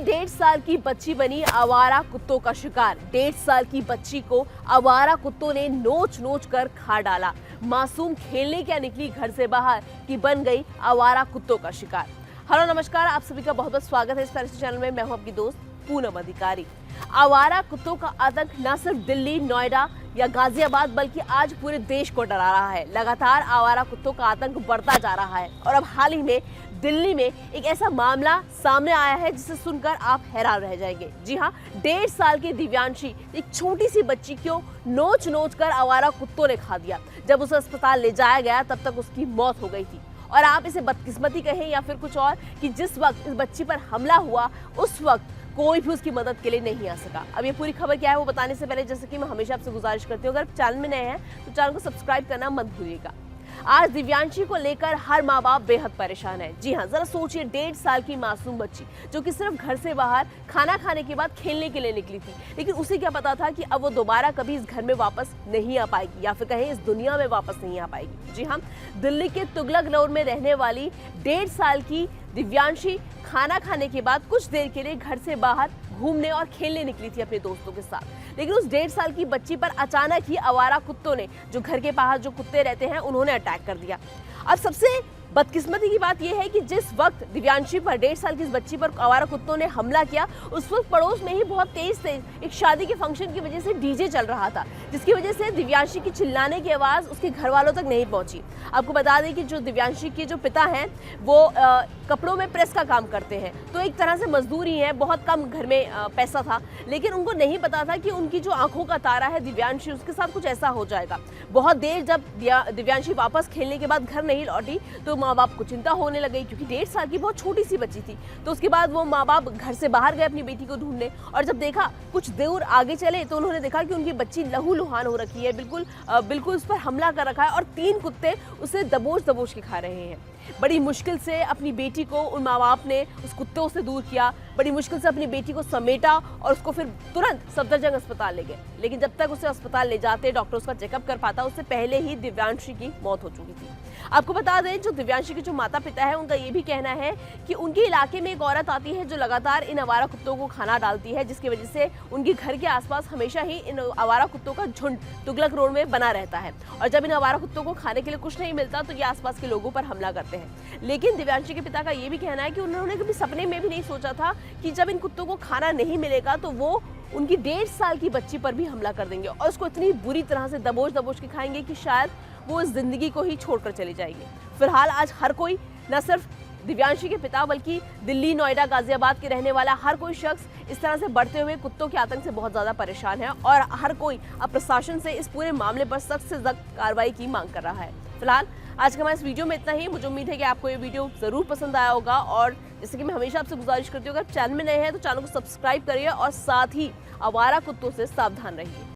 में 1.5 साल की बच्ची बनी आवारा कुत्तों का शिकार। 1.5 साल की बच्ची को आवारा कुत्तों ने नोच नोच कर खा डाला। मासूम खेलने क्या निकली घर से बाहर कि बन गई आवारा कुत्तों का शिकार। हेलो नमस्कार, आप सभी का बहुत बहुत स्वागत है इस फैंटेसी चैनल में। मैं हूं आपकी दोस्त पूनम अधिकारी। आवारा कुत्तों का आतंक न सिर्फ दिल्ली, नोएडा या गाजियाबाद बल्कि आज पूरे देश को डरा रहा है। लगातार आवारा कुत्तों का आतंक बढ़ता जा रहा है और अब हाल ही में दिल्ली में एक ऐसा मामला सामने आया है जिसे सुनकर आप हैरान रह जाएंगे। जी हाँ, 1.5 साल की दिव्यांशी, एक छोटी सी बच्ची को नोच नोच कर आवारा कुत्तों ने खा दिया। जब उसे अस्पताल ले जाया गया तब तक उसकी मौत हो गई थी। और आप इसे बदकिस्मती कहें या फिर कुछ और कि जिस वक्त इस बच्ची पर हमला हुआ उस वक्त कोई भी उसकी मदद के लिए नहीं आ सका। अब ये पूरी खबर क्या है वो बताने से पहले जैसे कि मैं हमेशा आपसे गुजारिश करती हूँ, अगर चैनल में नए हैं तो चैनल को सब्सक्राइब करना मत भूलिएगा। आज दिव्यांशी को लेकर हर माँ बाप बेहद परेशान है। जी हाँ, जरा सोचिए, 1.5 साल की मासूम बच्ची जो कि सिर्फ घर से बाहर खाना खाने के बाद खेलने के लिए निकली थी, लेकिन उसे क्या पता था कि अब वो दोबारा कभी इस घर में वापस नहीं आ पाएगी या फिर कहें इस दुनिया में वापस नहीं आ पाएगी। जी हाँ, दिल्ली के तुगलक रोड में रहने वाली 1.5 साल की दिव्यांशी खाना खाने के बाद कुछ देर के लिए घर से बाहर घूमने और खेलने निकली थी अपने दोस्तों के साथ। लेकिन उस 1.5 साल की बच्ची पर अचानक ही आवारा कुत्तों ने, जो घर के बाहर जो कुत्ते रहते हैं, उन्होंने अटैक कर दिया। अब सबसे बदकिस्मती की बात यह है कि जिस वक्त दिव्यांशी पर, 1.5 साल की इस बच्ची पर आवारा कुत्तों ने हमला किया, उस वक्त पड़ोस में ही बहुत तेज एक शादी के फंक्शन की वजह से डीजे चल रहा था, जिसकी वजह से दिव्यांशी की चिल्लाने की आवाज़ उसके घर वालों तक नहीं पहुंची। आपको बता दें कि जो दिव्यांशी के जो पिता हैं वो कपड़ों में प्रेस का काम करते हैं, तो एक तरह से मजदूर ही है, बहुत कम घर में पैसा था। लेकिन उनको नहीं पता था कि उनकी जो आंखों का तारा है दिव्यांशी, उसके साथ कुछ ऐसा हो जाएगा। बहुत देर जब दिव्यांशी वापस खेलने के बाद घर नहीं लौटी तो माँ बाप को चिंता होने लगी, क्योंकि 1.5 साल की बहुत छोटी सी बच्ची थी। तो उसके बाद वो माँ बाप घर से बाहर गए अपनी बेटी को ढूंढने, और जब देखा, कुछ दूर आगे चले तो उन्होंने देखा कि उनकी बच्ची लहूलुहान हो रखी है, बिल्कुल उस पर हमला कर रखा है और 3 कुत्ते उसे दबोच दबोच के खा रहे हैं। बड़ी मुश्किल से अपनी बेटी को उन माँ बाप ने उस कुत्तों से दूर किया, बड़ी मुश्किल से अपनी बेटी को समेटा और उसको फिर तुरंत सफदरजंग अस्पताल ले गए। लेकिन जब तक उसे अस्पताल ले जाते, डॉक्टर उसका चेकअप कर पाता, उससे पहले ही दिव्यांशी की मौत हो चुकी थी। आपको बता दें, जो दिव्यांशी के जो माता पिता है उनका ये भी कहना है कि उनके इलाके में एक औरत आती है जो लगातार इन आवारा कुत्तों को खाना डालती है, जिसकी वजह से उनके घर के आसपास हमेशा ही इन आवारा कुत्तों का झुंड तुगलक रोड में बना रहता है। और जब इन आवारा कुत्तों को खाने के लिए कुछ नहीं मिलता तो ये आसपास के लोगों पर हमला करते हैं। लेकिन दिव्यांशी के पिता का ये भी कहना है कि उन्होंने कभी सपने में भी नहीं सोचा था कि जब इन कुत्तों को खाना नहीं मिलेगा तो वो उनकी 1.5 साल की बच्ची पर भी हमला कर देंगे और उसको इतनी बुरी तरह से दबोच दबोच के खाएंगे कि शायद वो इस जिंदगी को ही छोड़कर चली जाएगी। फिलहाल आज हर कोई, न सिर्फ दिव्यांशी के पिता बल्कि दिल्ली, नोएडा, गाजियाबाद के रहने वाला हर कोई शख्स इस तरह से बढ़ते हुए कुत्तों के आतंक से बहुत ज्यादा परेशान है और हर कोई अब प्रशासन से इस पूरे मामले पर सख्त से सख्त कार्रवाई की मांग कर रहा है। फिलहाल आज का हमारे इस वीडियो में इतना ही। मुझे उम्मीद है कि आपको ये वीडियो जरूर पसंद आया होगा और जैसे कि मैं हमेशा आपसे गुजारिश करती हूँ, अगर चैनल में नए हैं तो चैनल को सब्सक्राइब करिए और साथ ही आवारा कुत्तों से सावधान रहिए।